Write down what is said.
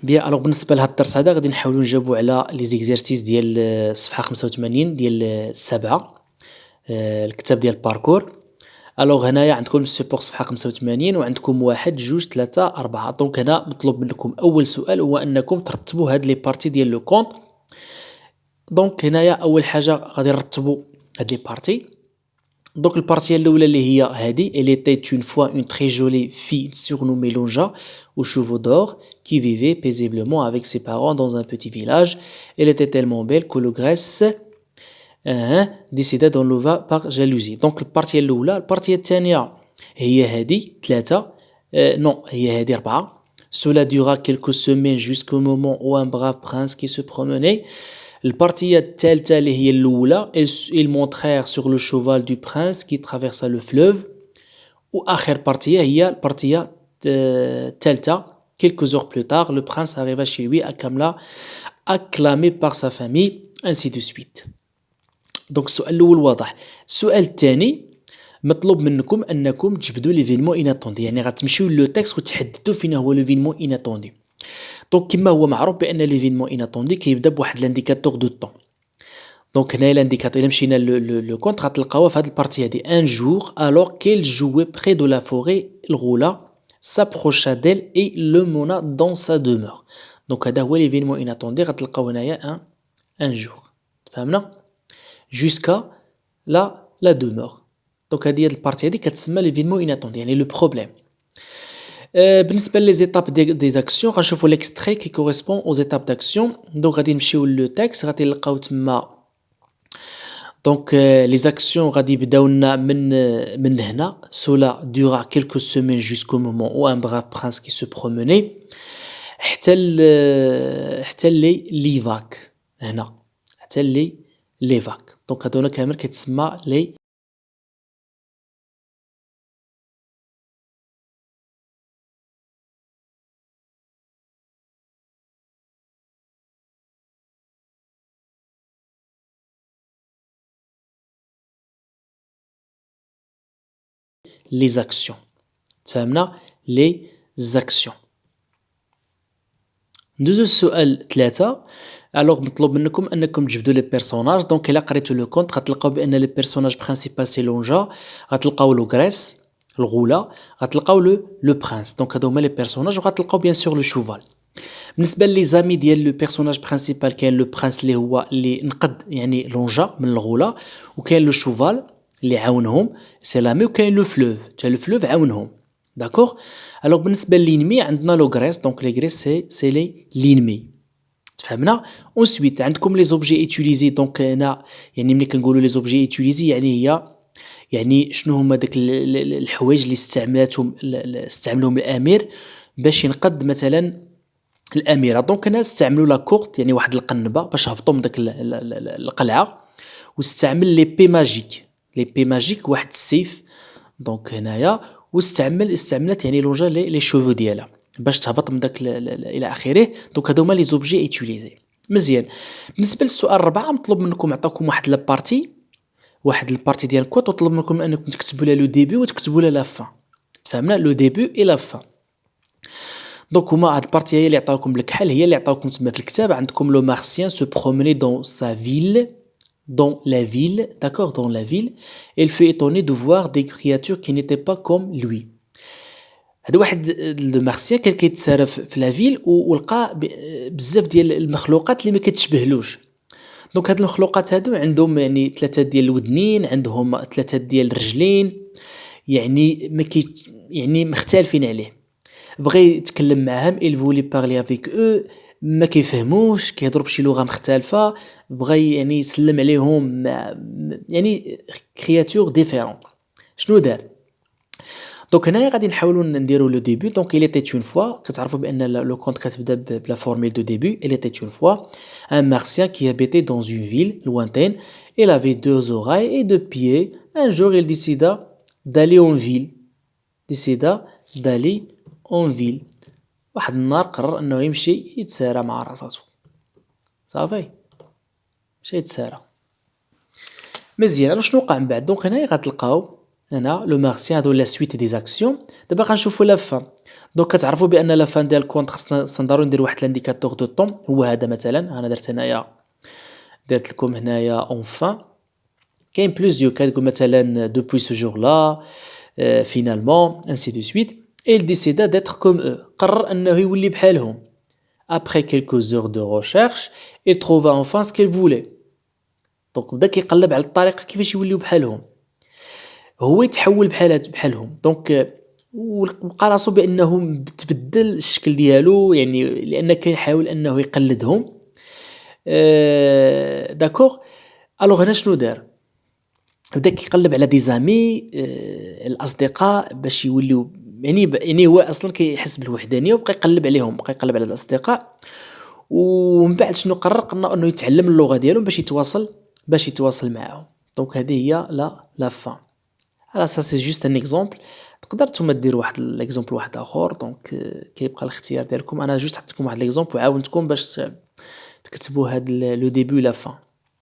بيان الوغ بالنسبة لهاد الدرس هذا غادي نحاولو نجاوبو على لي زيكزارسيس ديال الصفحة 85 ديال السبعة الكتاب ديال الباركور. الوغ هنايا عندكم السيبور صفحة 85 وعندكم 1 2 3 4. دونك هنا مطلوب منكم أول سؤال هو أنكم ترتبوا هاد لي بارتي ديال لو كونت. دونك هنايا أول حاجة غادي نرتبوا هاد لي بارتي. Donc le partie الأولى اللي هي هذه elle était une fois une très jolie fille surnommée Lonja aux cheveux d'or qui vivait paisiblement avec ses parents dans un petit village. Elle était tellement belle que le Grèce décida d'enlever par jalousie. Donc البارتية الأولى. البارتية الثانية هي هذه 3 non هي هذه 4. Cela dura quelques semaines jusqu'au moment où un brave prince qui se promenait. البارتية الثالثة اللي هي الأولى ils montrèrent sur le cheval du prince qui traversa le fleuve. وآخر بارتية هي البارتية الثالثة. Quelques heures plus tard, le prince arriva chez lui acclamé par sa famille, ainsi de suite. Donc السؤال الأول واضح. السؤال الثاني مطلوب منكم أنكم تجبدوا ليفينمون إناتوندي، يعني غتمشيو لو تكست وتحددوا فين هو ليفينمون إناتوندي. دونك كما هو معروف بان ليفينمون اناتوندي كيبدا بواحد لانديكاتور دو طون. دونك هنايا لانديكاتور الا مشينا لو كونت غتلقاوها في هذه البارتي هذه ان جور الوغ كيل جوي بري دو لا فوري الغولا سابروشا ديل اي لو مونا دون سا دومور. دونك هذا هو ليفينمون اناتوندي غتلقاو هنايا ان جور فهمنا جوسكا لا دومور. دونك هذه البارتي هذه كتسمى ليفينمون اناتوندي يعني لو بروبليم. بالنسبه لي زيتاب دي زاكسيون غنشوفوا ليكستري كي كوريسبون او زيتاب داكسيون. دونك غادي نمشيو لو تكست غادي نلقاو تما دونك لي زاكسيون غادي يبداو لنا من هنا. سولا دورا كيلكو سيمين جوسكو مومون او ان براف برانس كي سو بروموني حتى لي فاك هنا حتى لي فاك. دونك هادونا كامل كتسمى لي les actions. فهمنا les actions. ندوزو السؤال 3. الوغ مطلوب منكم انكم تجبدوا لي بيرسوناج. دونك الا قريتو لو كونت غتلقاو بان لي بيرسوناج برينسيبال سي لونجا، غتلقاو لو غريس الغوله، غتلقاو لو برانس. دونك هادو هما لي بيرسوناج وغتلقاو بيان سور لو شوفال. بالنسبه لي زامي ديال لو بيرسوناج برينسيبال كاين لو برانس اللي هو اللي نقد يعني لونجا من الغوله، وكاين لو شوفال اللي عاونهم سي لامي، وكاين لو فلوف حتى لو فلوف عاونهم. داكوغ. الوغ بالنسبه لينمي عندنا لو غريس. دونك لي غريس سي لي لينمي تفهمنا. اونسويت عندكم لي زوبجي ايتيليزي. دونك هنا يعني ملي كنقولوا لي زوبجي ايتيليزي يعني هي يعني شنو هما داك الحوايج اللي استعملهم الامير باش ينقد مثلا الاميره. دونك هنا استعملوا لا كورت يعني واحد القنبه باش هبطوا من داك القلعه، واستعمل لي بي ماجيك. لي بي ماجيك واحد السيف. دونك هنايا استعملت يعني لونجا لي شوفو ديالها باش تهبط من داك الى اخره. دونك هادو هما لي زوبجي ايتيليزي. مزيان. بالنسبه للسؤال 4 مطلوب منكم عطاكم واحد البارتي ديال الكود وطلب منكم انكم تكتبوا لها لو ديبي وتكتبوا لها لا فان. فهمنا لو ديبي اي لا فان. دونك هما هاد البارتي هي اللي عطاوكم بالكحل، هي اللي عطاوكم تما في الكتاب. عندكم لو مارسيان سو بروميني دون سا فيل dans la ville, d'accord, dans la ville, il fut étonné de voir des créatures qui n'étaient pas comme lui. هذا واحد المارسيان كان كيتسارى في لا فيل ولقى بزاف ديال المخلوقات اللي ما كتشبهلوش. دونك هاد المخلوقات هادو عندهم يعني 3 ديال الودنين، عندهم 3 ديال الرجلين، يعني يعني مختلفين عليه. بغى يتكلم معاهم il voulait parler avec eux ما كيفهموش، كيهضروا بشي لغه مختلفه. بغى يعني يسلم عليهم يعني كرياتور ديفيرون. شنو دار؟ دونك هنايا غادي نحاولوا نديروا لو ديبي. دونك il était une fois كتعرفوا بان لو كونت كتبدا بلا فورميل دو ديبي. il était une fois un martien qui habitait dans une ville lointaine. il avait 2 oreilles et 2 pieds. un jour il décida d'aller en ville. واحد النهار قرر انه يمشي يتسارى مع راساتو. صافي مشى يتسارى. مزيان. شنو وقع من بعد؟ دونك هنايا غتلقاو هنا لو مارسيان هادو لا سويت دي زاكسيون. دابا غنشوفوا لا فان. دونك كتعرفوا بأن لا فان ديال الكونت خصنا ضروري ندير واحد لانديكاتور دو طون هو هذا مثلًا، أنا درت هنايا درت لكم هنايا enfin كاين plusieurs كتقول مثلًا depuis ce jour-là finalement ainsi de suite et il décida d'être comme eux قرر أنه يولي بحالهم. Après quelques heures de recherche il trouva enfin ce qu'il voulait. دونك بدا كيقلب على الطريقة كيفاش يوليو بحالهم، هو يتحول بحالهم دونك ولقى راسو بأنه تبدل الشكل ديالو يعني لأن كيحاول أنه يقلدهم. داكوغ ألوغ هنا شنو دار، بدا كيقلب على دي زامي الأصدقاء باش يوليو يعني هو أصلا كيحس بالوحدانية وبقى يقلب عليهم، بقى يقلب على الأصدقاء ومن بعد شنو قرر أنه يتعلم اللغة ديالهم باش يتواصل معاهم. دونك هذه هي لا فان. على سا سي جوست ان اكزومبل، تقدر نتوما ديروا واحد الاكزومبل واحد اخر دونك كيبقى الاختيار ديالكم. انا جوست حطيت لكم واحد الاكزومبل وعاونتكم باش تكتبوا هاد لو ديبي لا فان.